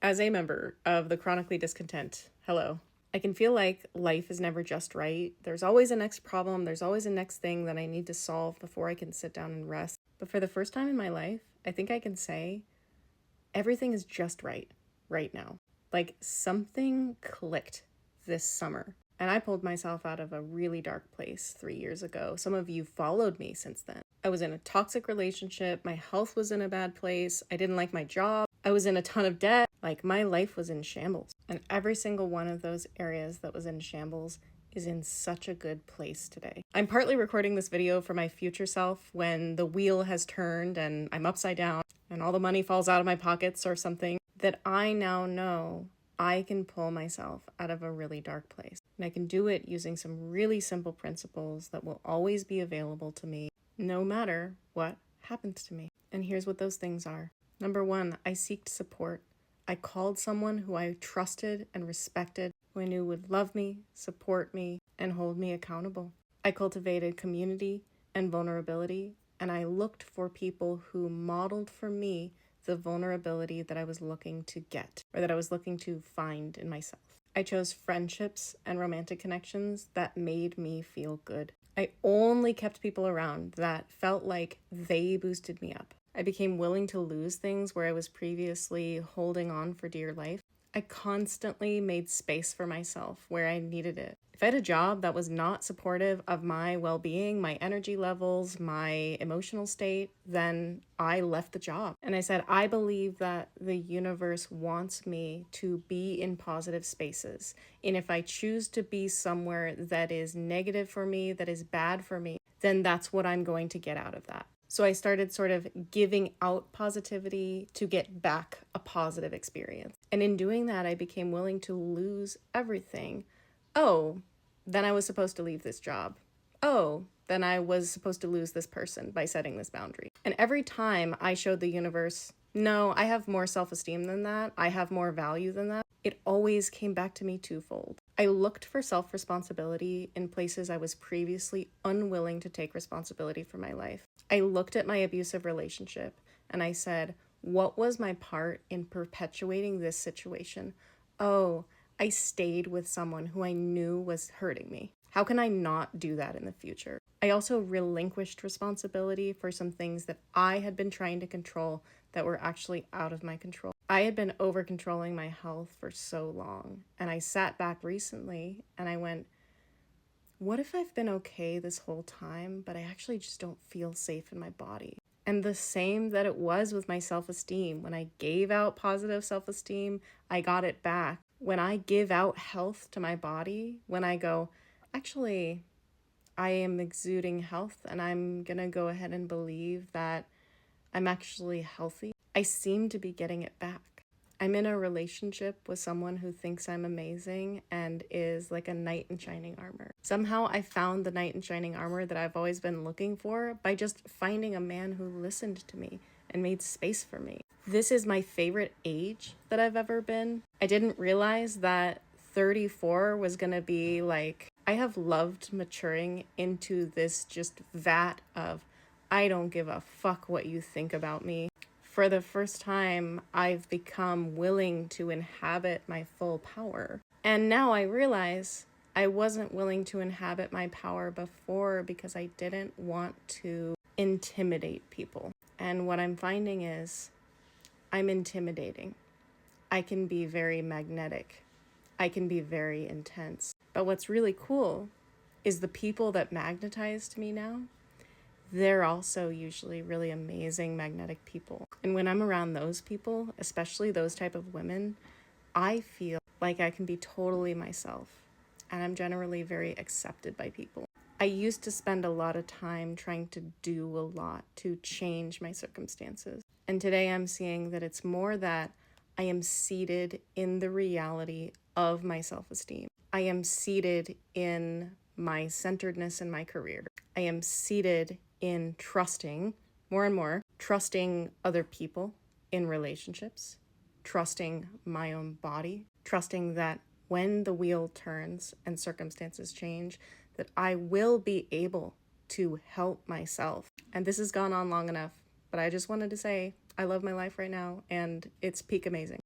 As a member of the Chronically Discontent, hello. I can feel like life is never just right. There's always a next problem. There's always a next thing that I need to solve before I can sit down and rest. But for the first time in my life, I think I can say everything is just right now. Like something clicked this summer. And I pulled myself out of a really dark place 3 years ago. Some of you followed me since then. I was in a toxic relationship. My health was in a bad place. I didn't like my job. I was in a ton of debt. Like my life was in shambles. And every single one of those areas that was in shambles is in such a good place today. I'm partly recording this video for my future self when the wheel has turned and I'm upside down and all the money falls out of my pockets or something, that I now know I can pull myself out of a really dark place. And I can do it using some really simple principles that will always be available to me no matter what happens to me. And here's what those things are. Number one, I seeked support. I called someone who I trusted and respected, who I knew would love me, support me, and hold me accountable. I cultivated community and vulnerability, and I looked for people who modeled for me the vulnerability that I was looking to get, or that I was looking to find in myself. I chose friendships and romantic connections that made me feel good. I only kept people around that felt like they boosted me up. I became willing to lose things where I was previously holding on for dear life. I constantly made space for myself where I needed it. If I had a job that was not supportive of my well-being, my energy levels, my emotional state, then I left the job. And I said, I believe that the universe wants me to be in positive spaces. And if I choose to be somewhere that is negative for me, that is bad for me, then that's what I'm going to get out of that. So I started sort of giving out positivity to get back a positive experience. And in doing that, I became willing to lose everything. Oh, then I was supposed to leave this job. Oh, then I was supposed to lose this person by setting this boundary. And every time I showed the universe, no, I have more self-esteem than that. I have more value than that. It always came back to me twofold. I looked for self-responsibility in places I was previously unwilling to take responsibility for my life. I looked at my abusive relationship and I said, what was my part in perpetuating this situation? Oh, I stayed with someone who I knew was hurting me. How can I not do that in the future? I also relinquished responsibility for some things that I had been trying to control that were actually out of my control. I had been over controlling my health for so long, and I sat back recently and I went, what if I've been okay this whole time, but I actually just don't feel safe in my body? And the same that it was with my self-esteem. When I gave out positive self-esteem, I got it back. When I give out health to my body, when I go, actually, I am exuding health and I'm gonna go ahead and believe that I'm actually healthy, I seem to be getting it back. I'm in a relationship with someone who thinks I'm amazing and is like a knight in shining armor. Somehow I found the knight in shining armor that I've always been looking for by just finding a man who listened to me and made space for me. This is my favorite age that I've ever been. I didn't realize that 34 was gonna be like, I have loved maturing into this just vat of, I don't give a fuck what you think about me. For the first time, I've become willing to inhabit my full power. And now I realize I wasn't willing to inhabit my power before because I didn't want to intimidate people. And what I'm finding is I'm intimidating. I can be very magnetic. I can be very intense. But what's really cool is the people that magnetized me now, they're also usually really amazing magnetic people. And when I'm around those people, especially those type of women, I feel like I can be totally myself. And I'm generally very accepted by people. I used to spend a lot of time trying to do a lot to change my circumstances. And today I'm seeing that it's more that I am seated in the reality of my self-esteem. I am seated in my centeredness in my career. I am seated in trusting, more and more, trusting other people in relationships, trusting my own body, trusting that when the wheel turns and circumstances change, that I will be able to help myself. And this has gone on long enough, but I just wanted to say I love my life right now and it's peak amazing.